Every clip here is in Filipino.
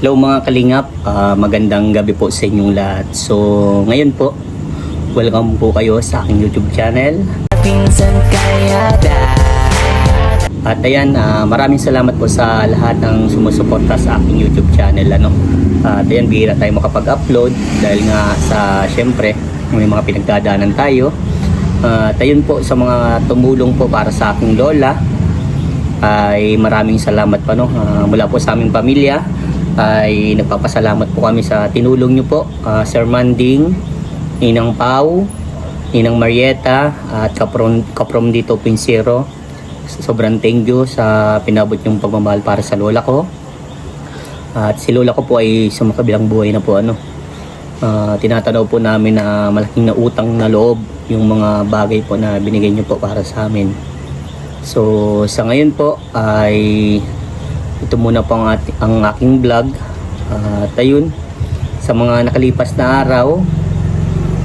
Hello mga kalingap, magandang gabi po sa inyong lahat. So ngayon po, welcome po kayo sa aking YouTube channel. At ayan, maraming salamat po sa lahat ng sumusuporta sa aking YouTube channel. At ayan, bihira tayo makapag-upload dahil nga sa syempre may mga pinagdadaanan tayo. At ayun po, sa mga tumulong po para sa aking lola, ay maraming salamat pa mula po sa aming pamilya. Ay nagpapasalamat po kami sa tinulong nyo po, Sir Manding, Ninang Pau, Ninang Marieta, at Kaprom dito Pinsero. Sobrang thank you sa pinabot yung pagmamahal para sa lola ko. At si lola ko po ay sumakabilang buhay na po. Tinatanaw po namin na malaking na utang na loob yung mga bagay po na binigay nyo po para sa amin. So sa ngayon po ay ito muna po ang aking vlog. At ayun, sa mga nakalipas na araw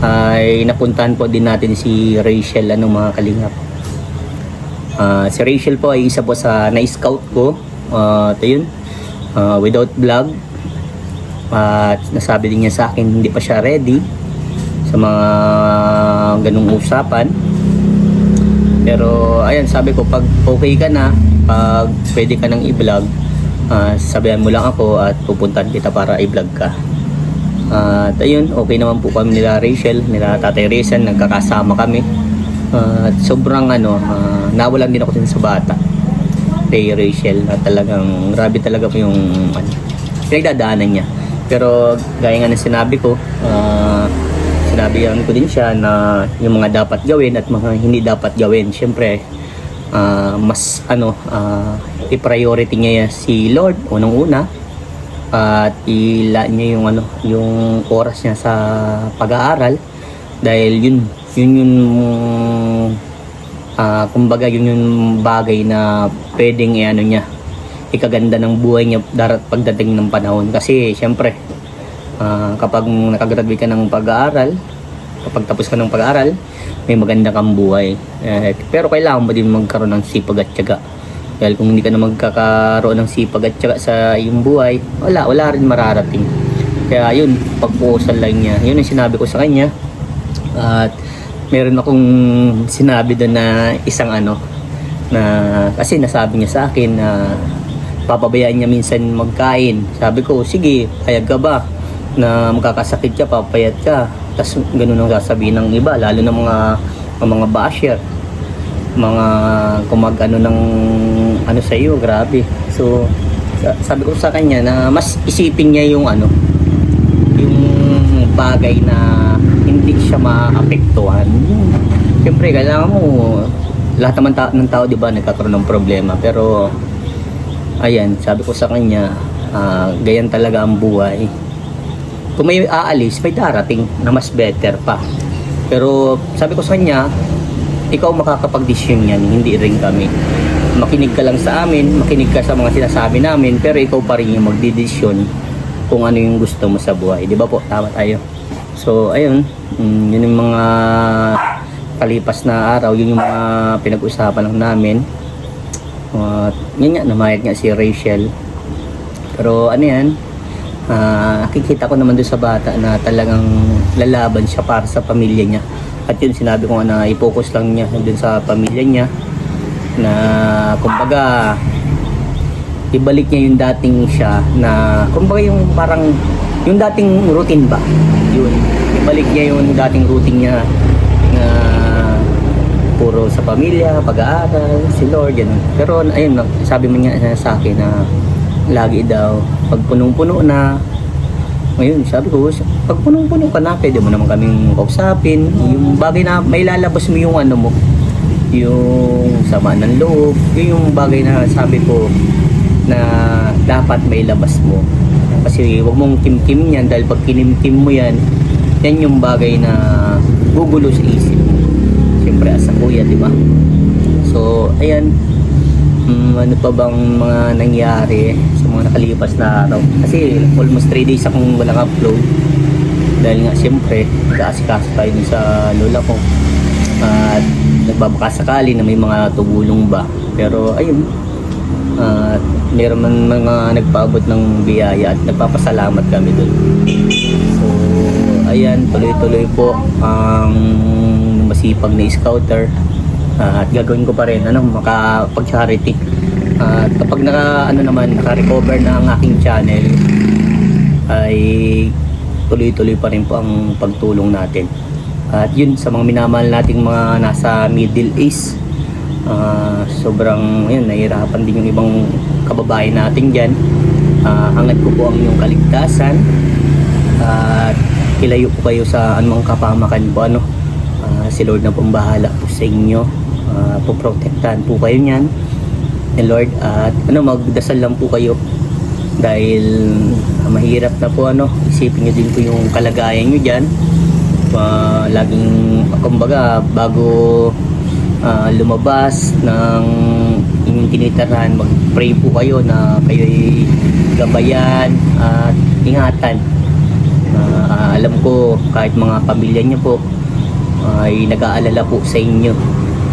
ay napuntahan po din natin si Rachel, mga kalingap. Si Rachel po ay isa po sa na-scout ko. At ayun, without vlog. At nasabi din niya sa akin hindi pa siya ready sa mga ganung usapan. Pero ayan, sabi ko, pag okay ka na, pag pwede ka nang i-vlog, sabihan mo lang ako at pupuntahan kita para i-vlog ka. At ayun, okay naman po kami nila Rachel, nila Tatay Rizan, nagkakasama kami. At sobrang nawalan din ako din sa bata kay Rachel, at talagang grabe talaga po yung pinagdadaanan niya. Pero gaya nga ng sinabi ko, sinabihan ko din siya na yung mga dapat gawin at mga hindi dapat gawin, syempre mas i-priority niya si Lord unang-una, at ilaan niya yung oras niya sa pag-aaral, dahil yun kumbaga yun yung bagay na pwedeng niya ikaganda ng buhay niya pagdating ng panahon. Kasi syempre kapag nakagraduate ka ng pag-aaral, kapag tapos ka ng pag-aaral, may maganda kang buhay. Pero kailangan mo din magkaroon ng sipag at tiyaga. Dahil kung hindi ka na magkakaroon ng sipag at tiyaga sa iyong buhay, wala rin mararating. Kaya yun, pag-puusan lang niya. Yun ang sinabi ko sa kanya. At meron akong sinabi doon na isang na kasi nasabi niya sa akin na papabayaan niya minsan magkain. Sabi ko, sige, payag ka ba na magkakasakit ka, papayat ka? Tapos ganun ang sasabihin ng iba, lalo ng mga basher, mga ng sa iyo, grabe. So sabi ko sa kanya na mas isipin niya yung bagay na hindi siya maapektuhan. Siyempre kailangan mo, lahat naman ng tao, di ba, nagkakaroon ng problema. Pero ayan, sabi ko sa kanya, ganyan talaga ang buhay. Kung may aalis, may darating na mas better pa. Pero sabi ko sa kanya, ikaw makakapag-desisyon yan, hindi rin kami. Makinig ka lang sa amin, makinig ka sa mga sinasabi namin, pero ikaw pa rin yung magdidesisyon kung ano yung gusto mo sa buhay. Di ba po? Tama tayo. So ayun, yun yung mga kalipas na araw, yun yung mga pinag-usapan lang namin. Yun nga, namayat nga si Rachel. Pero nakikita ko naman doon sa bata na talagang lalaban siya para sa pamilya niya. At yun, sinabi ko na i-focus lang niya doon sa pamilya niya, na kumbaga ibalik niya yung dating siya, na kumbaga yung parang yung dating routine ba, yun, ibalik niya yung dating routine niya na puro sa pamilya, pag-aaral, si Lord, ganun. Pero ayun, sabi mo niya sa akin na lagi daw pag punong-puno na, ngayon sabi ko, pag punong-puno ka na, pwede mo naman kaming kausapin, yung bagay na may lalabas mo yung mo, yung sama ng loob, yung bagay na sabi ko na dapat may labas mo. Kasi huwag mong kim-kim yan, dahil pag kinimkim mo yan yung bagay na gugulo sa isip mo. Siyempre as a kuya, di ba? So ayan, ano pa bang mga nangyari sa mga nakalipas na araw? Kasi almost 3 days akong walang upload, dahil nga siyempre nag-aasikaso tayo sa lola ko, at nagbabaka sakali na may mga tumulong ba. Pero ayun, At meron man mga nagpaabot ng biyaya at nagpapasalamat kami doon. So ayan, tuloy-tuloy po ang masipag na scouter. At gagawin ko pa rin makapag-charity. At kapag naka-recover na ang aking channel, ay tuloy-tuloy pa rin po ang pagtulong natin. At yun, sa mga minamahal nating mga nasa Middle East, sobrang nahihirapan din yung ibang kababayan natin dyan. Hangad ko po ang inyong kaligtasan at ilayo po kayo sa anumang kapamakan po. Si Lord na pong bahala po sa inyo. Poprotektahan po kayo niyan ni Lord, at magdasal lang po kayo dahil mahirap na po. Isipin nyo din po yung kalagayan nyo dyan. Laging kumbaga bago lumabas ng inyong tinitirahan, mag-pray po kayo na kayo'y gabayan at ingatan. Alam ko kahit mga pamilya niyo po ay nag-aalala po sa inyo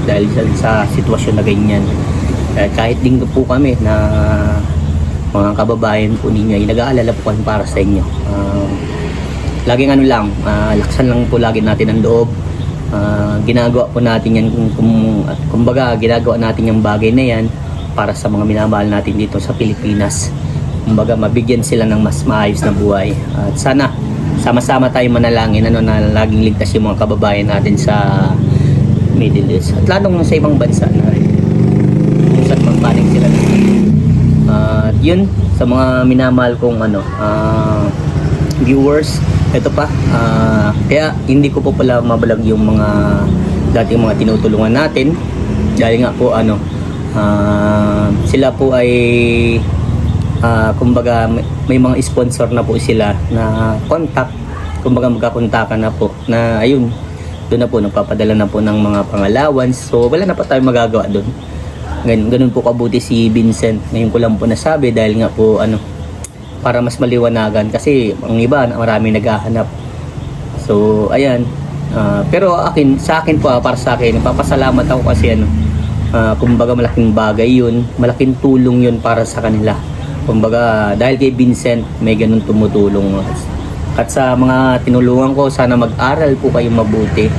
dahil sa sitwasyon na ganyan. Kahit din po kami na mga kababayan po ninyo ay nag-aalala po kami para sa inyo. Laging laksan lang po lagi natin ang loob. Ginagawa po natin yan kumbaga ginagawa natin yung bagay na yan para sa mga minamahal natin dito sa Pilipinas. Kumbaga mabigyan sila ng mas maayos na buhay. At sana sama-sama tayo manalangin na laging ligtas yung mga kababayan natin sa Middle East at lalong sa ibang bansa na rin kung saan mang panig sila. At yun, sa mga minamahal kong viewers, ito pa, kaya hindi ko po pala mabalag yung mga dating mga tinutulungan natin dahil nga po sila po ay kumbaga may mga sponsor na po sila na contact, kumbaga magkakontakan na po na ayun, doon na po nagpapadala na po ng mga pang-allowance. So wala na pa tayong magagawa doon. Ganun po kabuti si Vincent. Ngayon ko lang po nasabi dahil nga po para mas maliwanagan kasi ang iba marami naghahanap. So ayan, pero sa akin po, para sa akin, papasalamat ako kasi kumbaga malaking bagay yun, malaking tulong yun para sa kanila. Kumbaga dahil kay Vincent may ganun tumutulong. At sa mga tinulungan ko, sana mag-aral po kayo mabuti.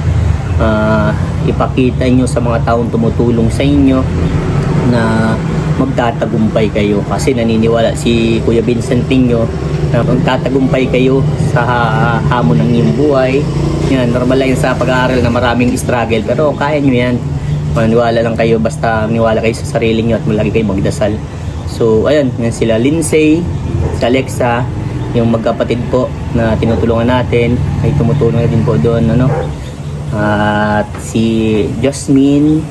Ipakita nyo sa mga taong tumutulong sa inyo na magtatagumpay kayo. Kasi naniniwala si Kuya Vincent ninyo na magtatagumpay kayo sa hamon ng inyong buhay. Yan, normal lang sa pag-aaral na maraming struggle. Pero kaya nyo yan. Maniwala lang kayo, basta maniwala kayo sa sarili nyo at malagi kayo magdasal. So, ayun, yan sila Lindsay, si Alexa, yung magkapatid po na tinutulungan natin ay tumutulong na din po doon at si Jasmine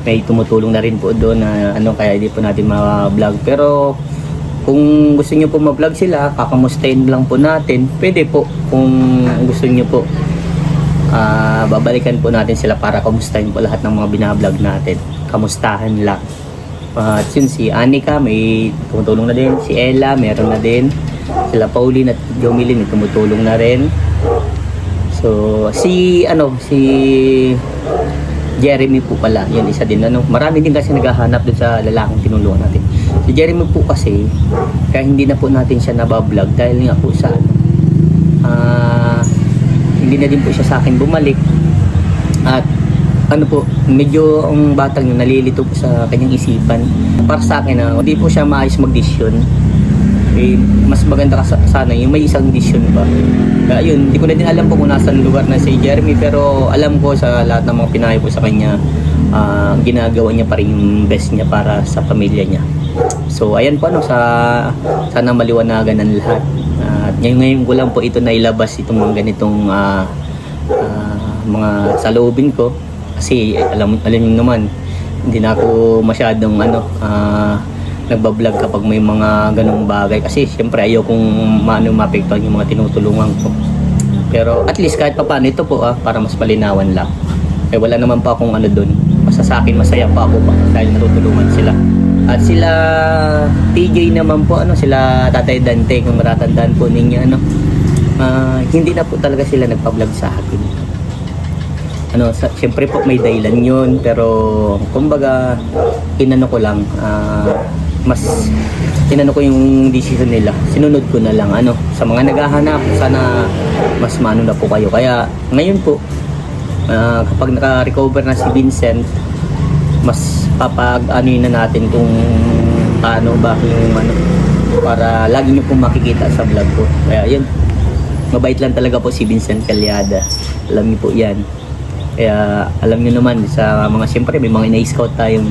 may tumutulong na rin po doon na kaya hindi po natin ma-vlog. Pero kung gusto niyo po ma-vlog sila, kakamustahin lang po natin, pwede po. Kung gusto niyo po babalikan po natin sila para kamustahin po lahat ng mga binablog natin, kamustahan lang. At yun, si Anika may tumutulong na din, si Ella meron na din, sila Pauline at Jomilin may tumutulong na rin. So si Jeremy po pala, yan isa din marami din kasi naghahanap dun sa lalaking tinulungan natin. Si Jeremy po kasi kaya hindi na po natin siya nabablog dahil nga po sa hindi na din po siya sa akin bumalik. At medyo ang batang yun nalilito po sa kanyang isipan. Para sa akin hindi po siya maayos magdesisyon. Mas maganda ka sana yung may isang desisyon pa. Kaya yun, hindi ko na din alam po kung nasaan lugar na si Jeremy, pero alam ko sa lahat ng mga pinayo ko sa kanya, ginagawa niya pa rin yung best niya para sa pamilya niya. So ayan po sana maliwanagan ng lahat. At ngayon ko lang po ito nailabas, itong mga ganitong mga saloobin ko. Kasi alam niyo naman, hindi na ako masyadong nagbablog kapag may mga ganong bagay kasi syempre ayaw kung maapektuhan yung mga tinutulungan ko. Pero at least kahit pa paano ito po para mas malinawan lang. Wala naman pa akong doon. Basta sa akin masaya pa ako dahil natutulungan sila. At sila TJ naman po sila Tatay Dante, kung matatandaan po ninyo hindi na po talaga sila nagpa-vlog sa akin. Siyempre po may dahilan yun, pero kumbaga inano ko lang, mas inano ko yung decision nila, sinunod ko na lang. Sa mga naghahanap, sana mas maano na po kayo. Kaya ngayon po, kapag naka-recover na si Vincent, mas na natin kung paano ba yung para lagi nyo pong makikita sa vlog ko. Kaya yun, mabait lang talaga po si Vincent Calyada, alam niyo po yan. Kaya alam niyo naman sa mga, siyempre may mga ina-scout tayong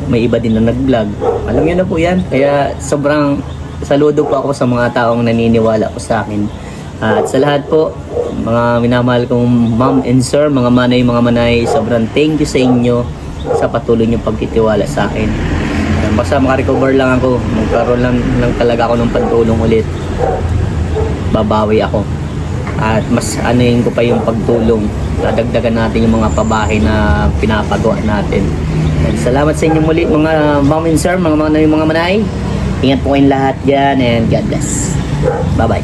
may iba din na nag-vlog, alam niyo na po yan. Kaya sobrang saludo po ako sa mga taong naniniwala po sa akin. At sa lahat po, mga minamahal kong ma'am and sir, mga manay, sobrang thank you sa inyo sa patuloy niyong pagtitiwala sa akin. Basta makarecover lang ako, magkaroon lang talaga ako ng pagtulong ulit, babawi ako. At mas anuhin ko pa yung pagtulong, dadagdagan natin yung mga pabahay na pinapagawa natin. And salamat sa inyo muli mga ma'am and sir, mga manay. Ingat po kayong lahat dyan, and God bless. Bye bye.